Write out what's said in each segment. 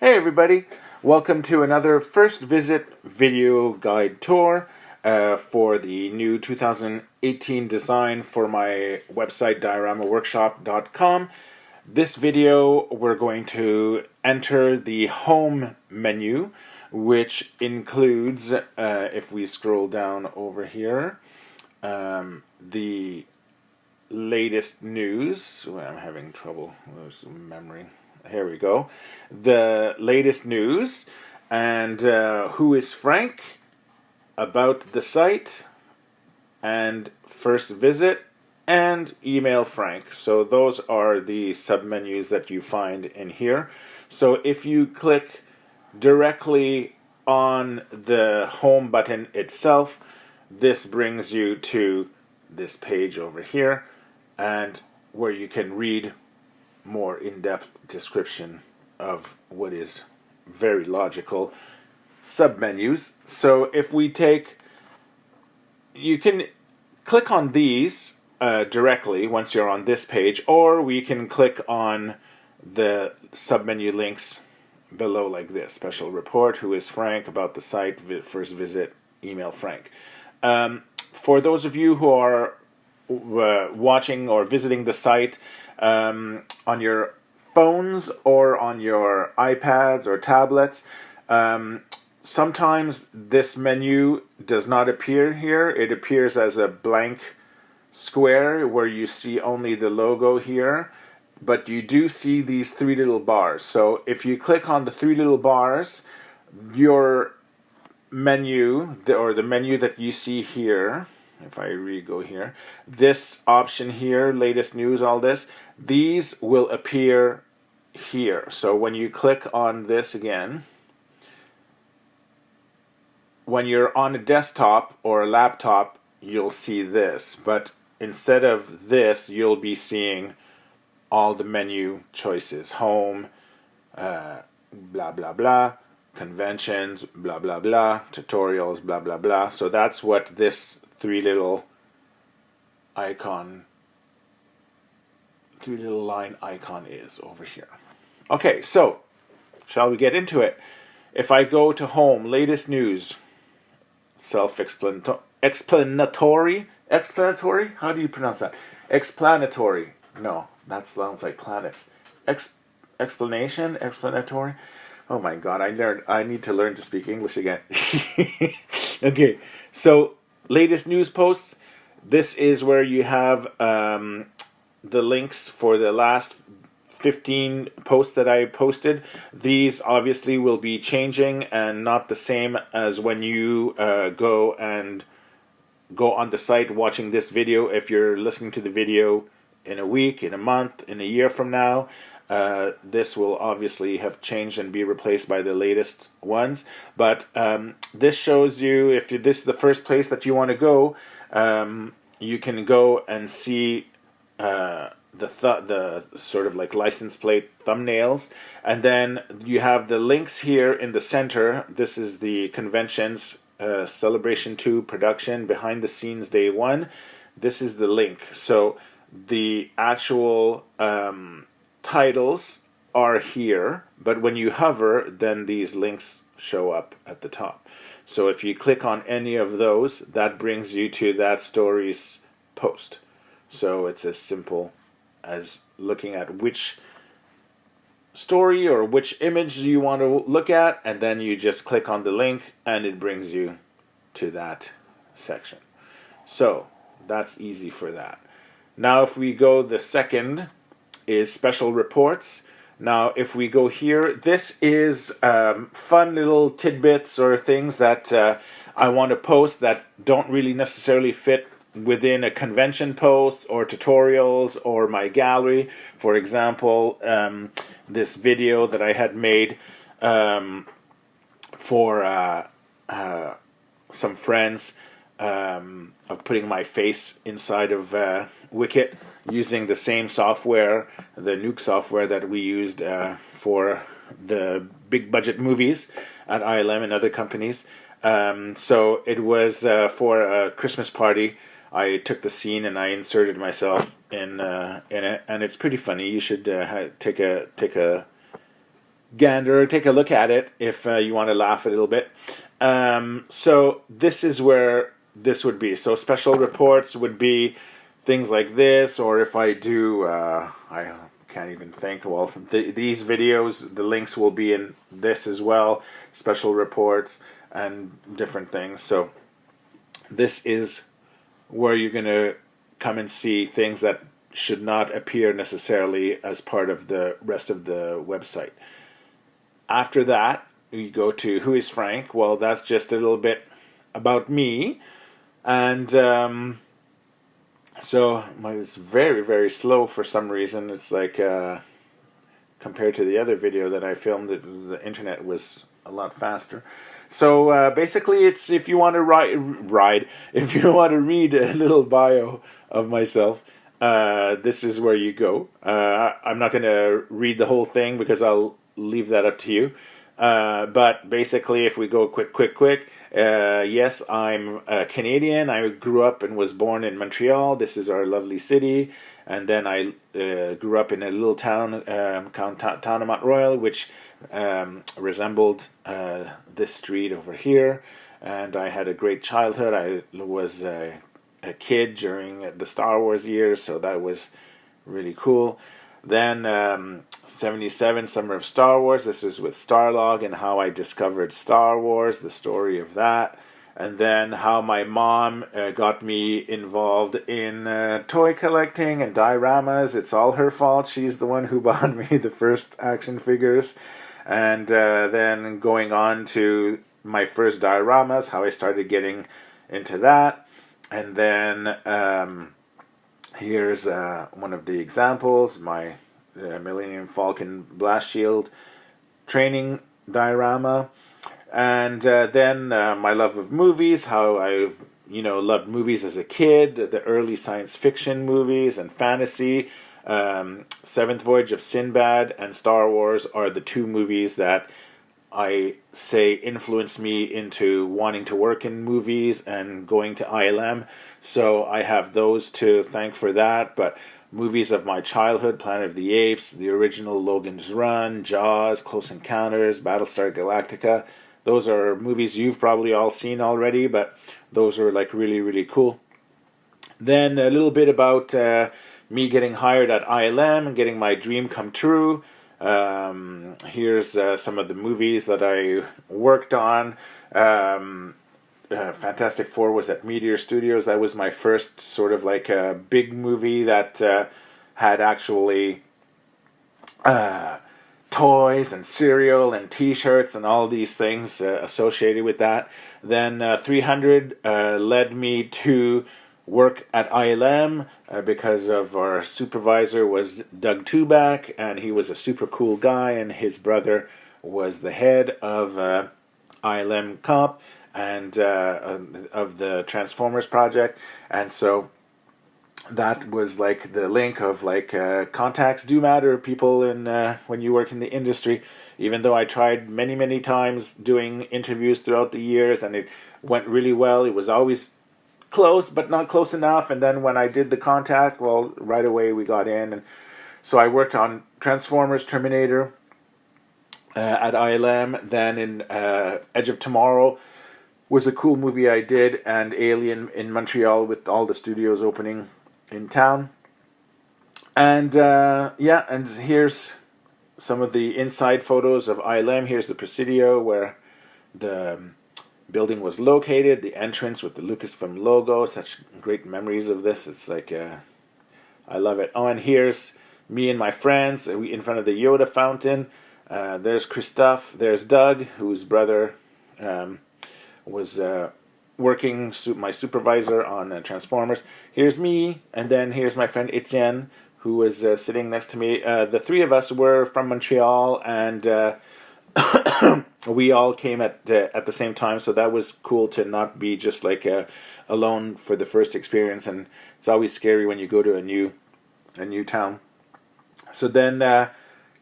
Hey everybody, welcome to another first visit video guide tour for the new 2018 design for my website dioramaworkshop.com. This video we're going to enter the home menu, which includes, if we scroll down over here, the latest news. I'm having trouble with memory. Here we go. The latest news and who is Frank, about the site, and first visit, and email Frank. So those are the submenus that you find in here. So if you click directly on the home button itself, this brings you to this page over here, and where you can read more in-depth description of what is very logical submenus. So if we take, you can click on these directly once you're on this page, or we can click on the submenu links below like this: special report, who is Frank, about the site, first visit, email Frank. For those of you who are watching or visiting the site on your phones or on your iPads or tablets, sometimes this menu does not appear here. It appears as a blank square where you see only the logo here, but you do see these three little bars. So if you click on the three little bars, your menu, or the menu that you see here, if I re-go here, this option here, latest news, all this, these will appear here. So when you click on this again, when you're on a desktop or a laptop, you'll see this. But instead of this, you'll be seeing all the menu choices: home, blah, blah, blah, conventions, blah, blah, blah, tutorials, blah, blah, blah. So that's what this three little line icon is over here. Okay, so shall we get into it? If I go to home, latest news, explanatory, how do you pronounce that? Explanatory. No, that sounds like planets. Explanatory. Oh my God, I need to learn to speak English again. Okay, so latest news posts. This is where you have the links for the last 15 posts that I posted. These obviously will be changing and not the same as when you go on the site watching this video. If you're listening to the video in a week, in a month, in a year from now, this will obviously have changed and be replaced by the latest ones. But this shows you, if this is the first place that you want to go, you can go and see the sort of like license plate thumbnails, and then you have the links here in the center. This is the conventions, Celebration 2 production, behind the scenes day 1. This is the link. So the actual titles are here, but when you hover, then these links show up at the top. So if you click on any of those, that brings you to that story's post. So it's as simple as looking at which story or which image you want to look at, and then you just click on the link and it brings you to that section. So that's easy for that. Now if we go, the second is special reports. Now if we go here, this is fun little tidbits or things that I want to post that don't really necessarily fit within a convention post or tutorials or my gallery. For example, this video that I had made for some friends of putting my face inside of Wicket using the same software, the Nuke software that we used for the big budget movies at ILM and other companies. So it was for a Christmas party. I took the scene and I inserted myself in it, and it's pretty funny. You should take a gander, take a look at it if you want to laugh a little bit. So this is where this would be. So special reports would be things like this, or if I do, I can't even think. Well, these videos, the links will be in this as well. Special reports and different things. So this is where you're going to come and see things that should not appear necessarily as part of the rest of the website. After that, you go to Who is Frank? Well, that's just a little bit about me. And so it's very, very slow for some reason. It's like compared to the other video that I filmed, the internet was a lot faster. So basically, it's if you want to if you want to read a little bio of myself, this is where you go. I'm not going to read the whole thing because I'll leave that up to you. But basically, if we go quick, yes, I'm Canadian. I grew up and was born in Montreal. This is our lovely city. And then I grew up in a little town, town of Mont Royal, which resembled this street over here. And I had a great childhood. I was a kid during the Star Wars years, so that was really cool. Then 77, Summer of Star Wars. This is with Starlog and how I discovered Star Wars, the story of that. And then how my mom got me involved in toy collecting and dioramas. It's all her fault. She's the one who bought me the first action figures. And then going on to my first dioramas, how I started getting into that. And then here's one of the examples, my Millennium Falcon Blast Shield training diorama. And then my love of movies, how I loved movies as a kid, the early science fiction movies and fantasy. Seventh Voyage of Sinbad and Star Wars are the two movies that I say influenced me into wanting to work in movies and going to ILM. So I have those to thank for that. But movies of my childhood, Planet of the Apes, the original Logan's Run, Jaws, Close Encounters, Battlestar Galactica. Those are movies you've probably all seen already, but those are like really, really cool. Then a little bit about me getting hired at ILM and getting my dream come true. Here's some of the movies that I worked on. Fantastic Four was at Meteor Studios. That was my first sort of like a big movie that had actually toys and cereal and T-shirts and all these things associated with that. Then 300 led me to work at ILM because of our supervisor was Doug Tuback, and he was a super cool guy, and his brother was the head of ILM Comp and of the Transformers project. And so that was like the link of like contacts do matter, people in when you work in the industry. Even though I tried many times doing interviews throughout the years and it went really well, it was always close but not close enough. And then when I did the contact, well, right away we got in. And so I worked on Transformers, Terminator at ILM. Then in Edge of Tomorrow was a cool movie I did, and Alien in Montreal with all the studios opening in town. And and here's some of the inside photos of ILM. Here's the Presidio where the building was located, the entrance with the Lucasfilm logo. Such great memories of this. It's like I love it. Oh, and here's me and my friends in front of the Yoda fountain. There's Christophe, there's Doug, whose brother was working, my supervisor on Transformers. Here's me, and then here's my friend Etienne, who was sitting next to me. The three of us were from Montreal, and we all came at the same time, so that was cool to not be just like alone for the first experience. And it's always scary when you go to a new town. So then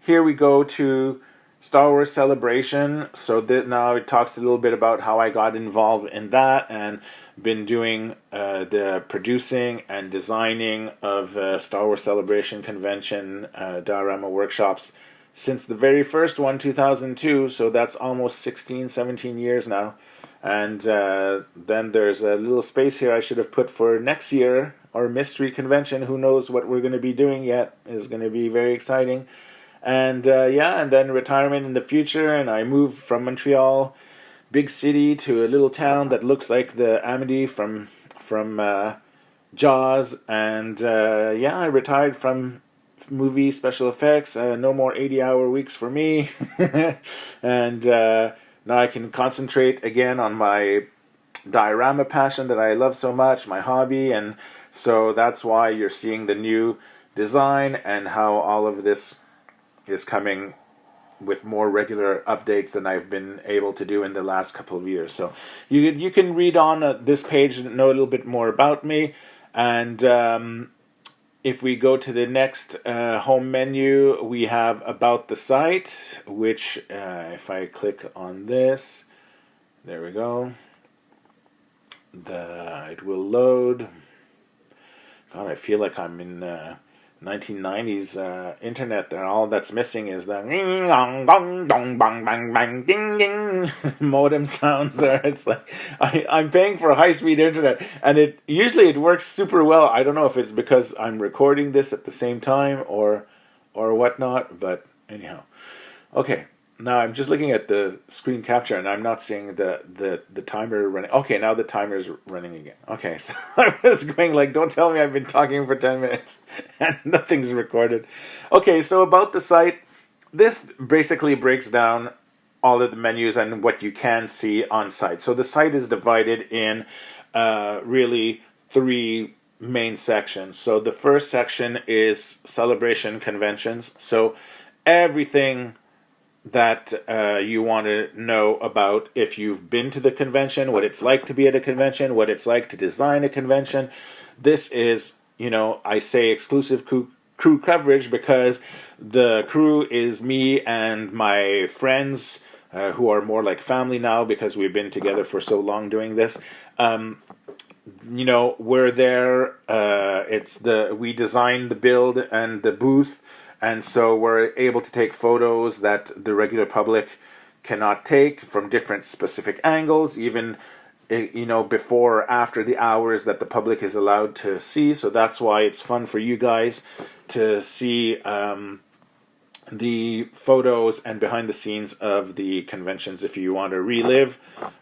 here we go to Star Wars Celebration. So now it talks a little bit about how I got involved in that and been doing the producing and designing of Star Wars Celebration convention diorama workshops since the very first one, 2002, so that's almost 16, 17 years now. And then there's a little space here I should have put for next year, our mystery convention. Who knows what we're going to be doing yet. It's going to be very exciting. And and then retirement in the future, and I moved from Montreal, big city, to a little town that looks like the Amity from Jaws. And I retired from movie special effects. No more 80-hour weeks for me. And now I can concentrate again on my diorama passion that I love so much, my hobby. And so that's why you're seeing the new design and how all of this is coming with more regular updates than I've been able to do in the last couple of years. So you can read on this page and know a little bit more about me. And if we go to the next home menu, we have About the Site, which if I click on this, there we go. It will load. God, I feel like I'm in 1990s internet there. All that's missing is the modem sounds there. It's like I'm paying for high-speed internet, and it usually works super well. I don't know if it's because I'm recording this at the same time or whatnot, but anyhow. Okay, now I'm just looking at the screen capture, and I'm not seeing the timer running. Okay, now the timer is running again. Okay, so I was going like, don't tell me I've been talking for 10 minutes and nothing's recorded. Okay, so About the Site, this basically breaks down all of the menus and what you can see on site. So the site is divided in really three main sections. So the first section is celebration conventions. So everything that you want to know about if you've been to the convention, what it's like to be at a convention, what it's like to design a convention. This is, I say exclusive crew coverage because the crew is me and my friends who are more like family now because we've been together for so long doing this. We're there. We designed the build and the booth. And so we're able to take photos that the regular public cannot take from different specific angles, even before or after the hours that the public is allowed to see. So that's why it's fun for you guys to see the photos and behind the scenes of the conventions if you want to relive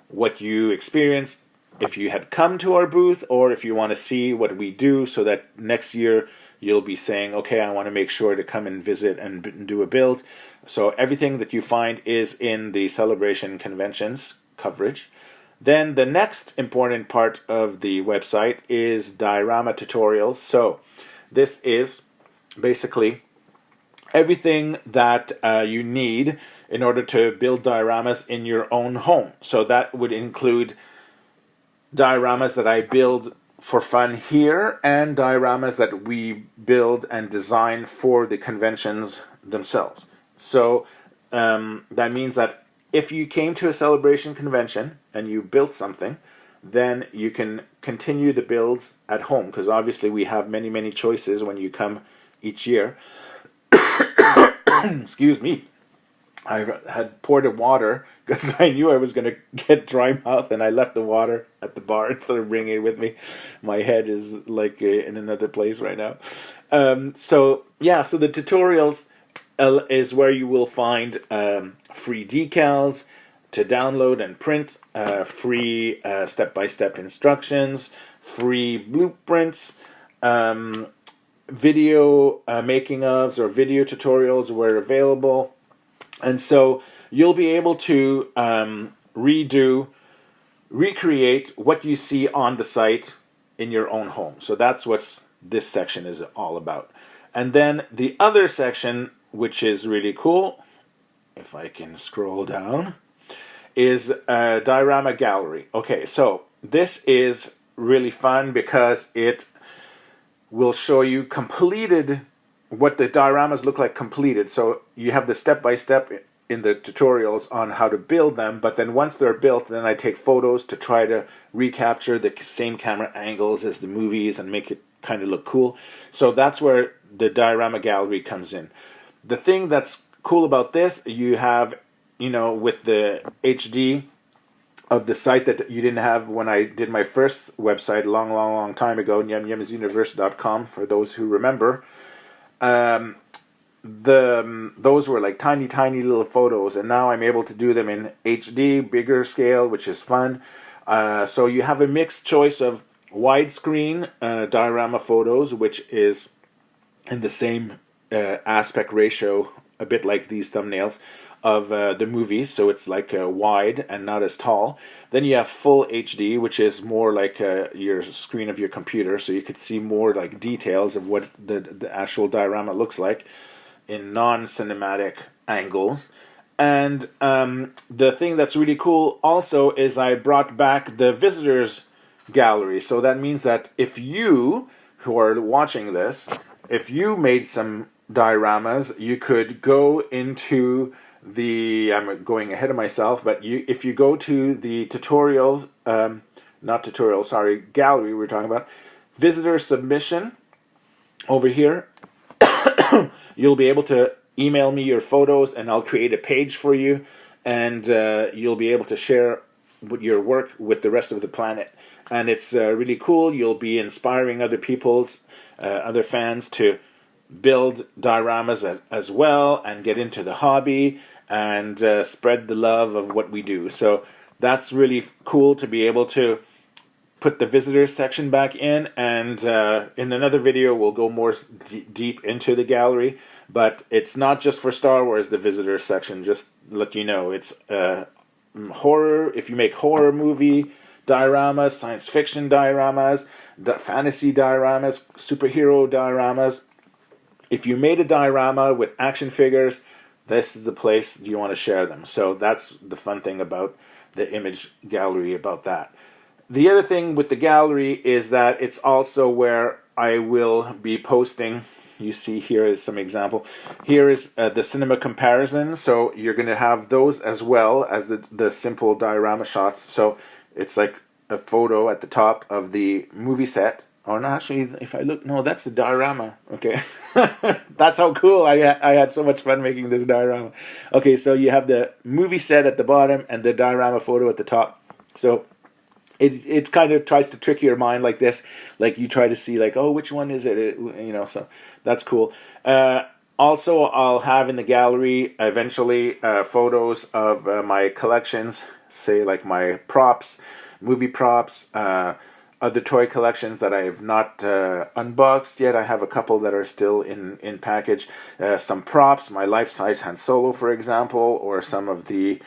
what you experienced, if you had come to our booth, or if you want to see what we do so that next year you'll be saying, okay, I want to make sure to come and visit and do a build. So everything that you find is in the celebration conventions coverage. Then the next important part of the website is diorama tutorials. So this is basically everything that you need in order to build dioramas in your own home. So that would include dioramas that I build for fun here and dioramas that we build and design for the conventions themselves. So that means that if you came to a celebration convention and you built something, then you can continue the builds at home because obviously we have many, many choices when you come each year. Excuse me. I had poured the water because I knew I was going to get dry mouth, and I left the water at the bar instead of bringing it with me. My head is like in another place right now. So the tutorials is where you will find free decals to download and print, free step-by-step instructions, free blueprints, video making ofs or video tutorials where available. And so you'll be able to recreate what you see on the site in your own home. So that's what this section is all about. And then the other section, which is really cool, if I can scroll down, is a diorama gallery. Okay, so this is really fun because it will show you completed what the dioramas look like completed. So you have the step-by-step in the tutorials on how to build them, but then once they're built, then I take photos to try to recapture the same camera angles as the movies and make it kind of look cool. So that's where the diorama gallery comes in. The thing that's cool about this, you have, with the HD of the site that you didn't have when I did my first website a long, long, long time ago, yumyumsuniverse.com, for those who remember. Those were like tiny, tiny little photos, and now I'm able to do them in HD, bigger scale, which is fun. So you have a mixed choice of widescreen diorama photos, which is in the same aspect ratio, a bit like these thumbnails of the movies, so it's like wide and not as tall. Then you have full HD, which is more like your screen of your computer, so you could see more like details of what the actual diorama looks like in non-cinematic angles. And the thing that's really cool also is I brought back the visitors gallery. So that means that if you, who are watching this, if you made some dioramas, you could go into I'm going ahead of myself, but if you go to the gallery we're talking about, visitor submission over here, you'll be able to email me your photos and I'll create a page for you, and you'll be able to share your work with the rest of the planet. And it's really cool. You'll be inspiring other other fans to build dioramas as well and get into the hobby and spread the love of what we do. So that's really cool to be able to put the visitors section back in, and in another video we'll go more deep into the gallery. But it's not just for Star Wars, the visitors section, just let you know. It's horror, if you make horror movie dioramas, science fiction dioramas, fantasy dioramas, superhero dioramas. If you made a diorama with action figures, this is the place you want to share them. So that's the fun thing about the image gallery about that. The other thing with the gallery is that it's also where I will be posting. You see here is some example. Here is the cinema comparison. So you're going to have those as well as the simple diorama shots. So it's like a photo at the top of the movie set. Oh, no, actually, if I look, no, that's the diorama. Okay. That's how cool. I had so much fun making this diorama. Okay, so you have the movie set at the bottom and the diorama photo at the top. So it kind of tries to trick your mind like this. Like you try to see like, oh, which one is it? So that's cool. Also, I'll have in the gallery eventually photos of my collections, say like my props, movie props, other toy collections that I have not unboxed yet. I have a couple that are still in package. Some props, my life-size Han Solo, for example, or some of the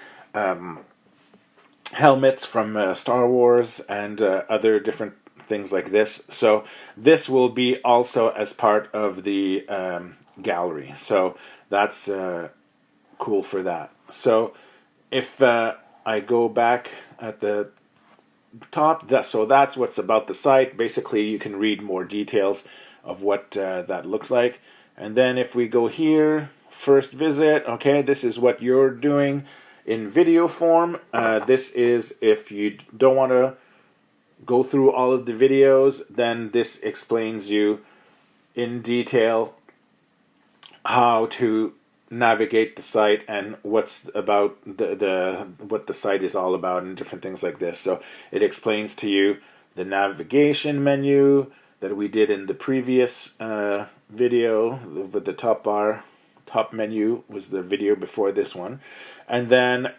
helmets from Star Wars and other different things like this. So this will be also as part of the gallery. So that's cool for that. So if I go back at the top, that's what's about the site. Basically, you can read more details of what that looks like. And then if we go here, first visit, okay, this is what you're doing in video form. This is if you don't want to go through all of the videos, then this explains you in detail how to navigate the site and what's about what the site is all about and different things like this. So it explains to you the navigation menu that we did in the previous video with the top menu was the video before this one. And then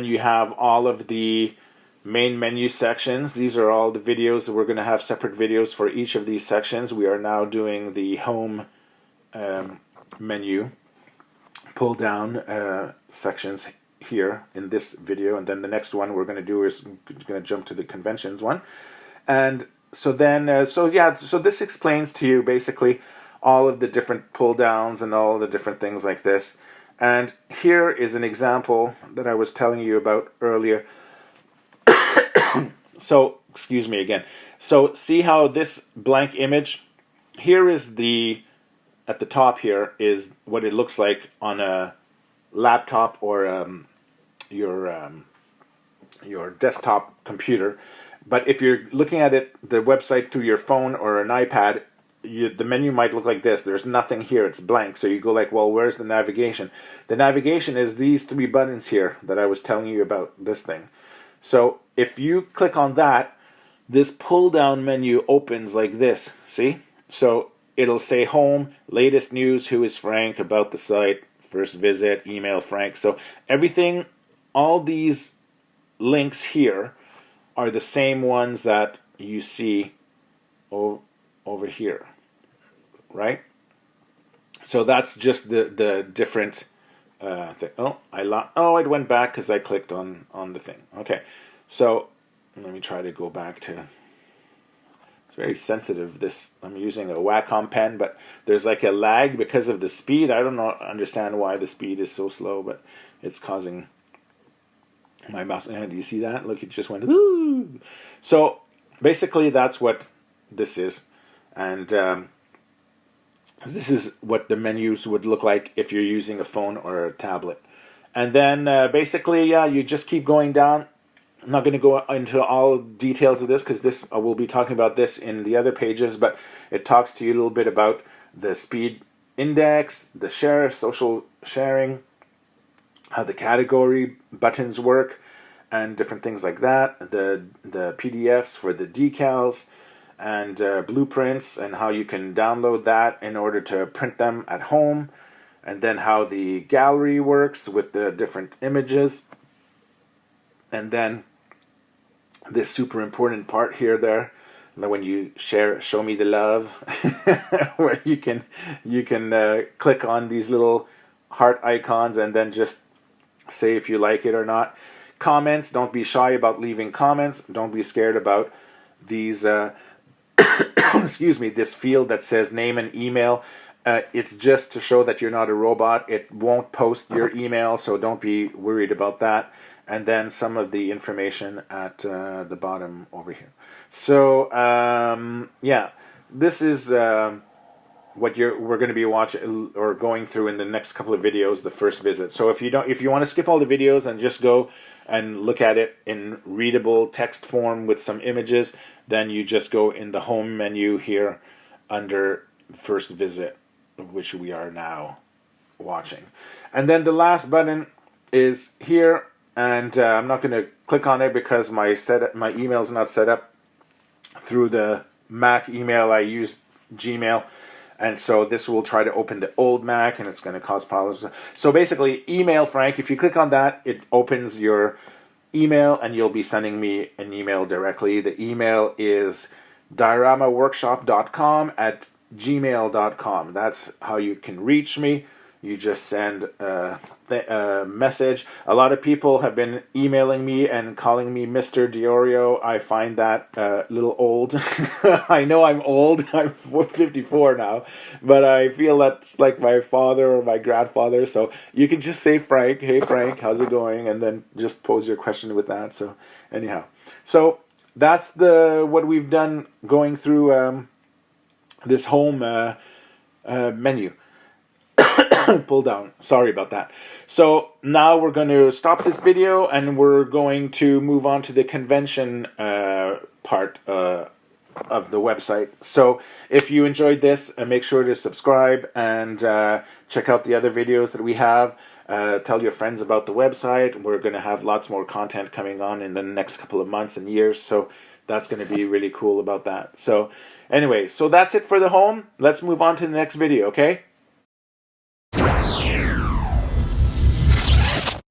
you have all of the main menu sections. These are all the videos. We're going to have separate videos for each of these sections. We are now doing the home menu pull down sections here in this video, and then the next one we're going to do is going to jump to the conventions one. And so then so this explains to you basically all of the different pull downs and all the different things like this. And here is an example that I was telling you about earlier. So excuse me again. So see how this blank image here is at the top here is what it looks like on a laptop or your desktop computer. But if you're looking at the website through your phone or an iPad, the menu might look like this. There's nothing here. It's blank. So you go like, well, where's the navigation? The navigation is these 3 buttons here that I was telling you about, this thing. So if you click on that, this pull-down menu opens like this. See? So it'll say home, latest news, who is Frank, about the site, first visit, email Frank. So everything, all these links here are the same ones that you see over here, right? So that's just the different thing. It went back because I clicked on the thing. Okay, so let me try to go back to. It's very sensitive. This, I'm using a Wacom pen, but there's like a lag because of the speed. I don't understand why the speed is so slow, but it's causing my mouse. Do you see that? Look, it just went. Woo! So basically, that's what this is. And this is what the menus would look like if you're using a phone or a tablet. And then basically, you just keep going down. I'm not going to go into all details of this because this we'll be talking about this in the other pages, but it talks to you a little bit about the speed index, the social sharing, how the category buttons work, and different things like that. The PDFs for the decals, and blueprints, and how you can download that in order to print them at home, and then how the gallery works with the different images, and then this super important part here there, when you show me the love, where you can click on these little heart icons and then just say if you like it or not. Comments, don't be shy about leaving comments. Don't be scared about these excuse me, this field that says name and email. It's just to show that you're not a robot. It won't post your email, so don't be worried about that. And then some of the information at the bottom over here. So yeah, this is what we're going to be watching or going through in the next couple of videos. The first visit. So if you want to skip all the videos and just go and look at it in readable text form with some images, then you just go in the home menu here under first visit, which we are now watching. And then the last button is here, and I'm not going to click on it because my email is not set up through the Mac email. I use Gmail, and so this will try to open the old Mac, and it's going to cause problems. So basically, email Frank. If you click on that, it opens your email, and you'll be sending me an email directly. The email is dioramaworkshop.com@gmail.com. That's how you can reach me. You just send a message. A lot of people have been emailing me and calling me Mr. Diorio. I find that a little old. I know I'm old. I'm 54 now. But I feel that's like my father or my grandfather. So you can just say Frank. Hey, Frank, how's it going? And then just pose your question with that. So anyhow. So that's what we've done going through this home menu. Pull down. Sorry about that. So now we're going to stop this video and we're going to move on to the convention part of the website. So if you enjoyed this, make sure to subscribe and check out the other videos that we have. Tell your friends about the website. We're going to have lots more content coming on in the next couple of months and years. So that's going to be really cool about that. So anyway, so that's it for the home. Let's move on to the next video, okay?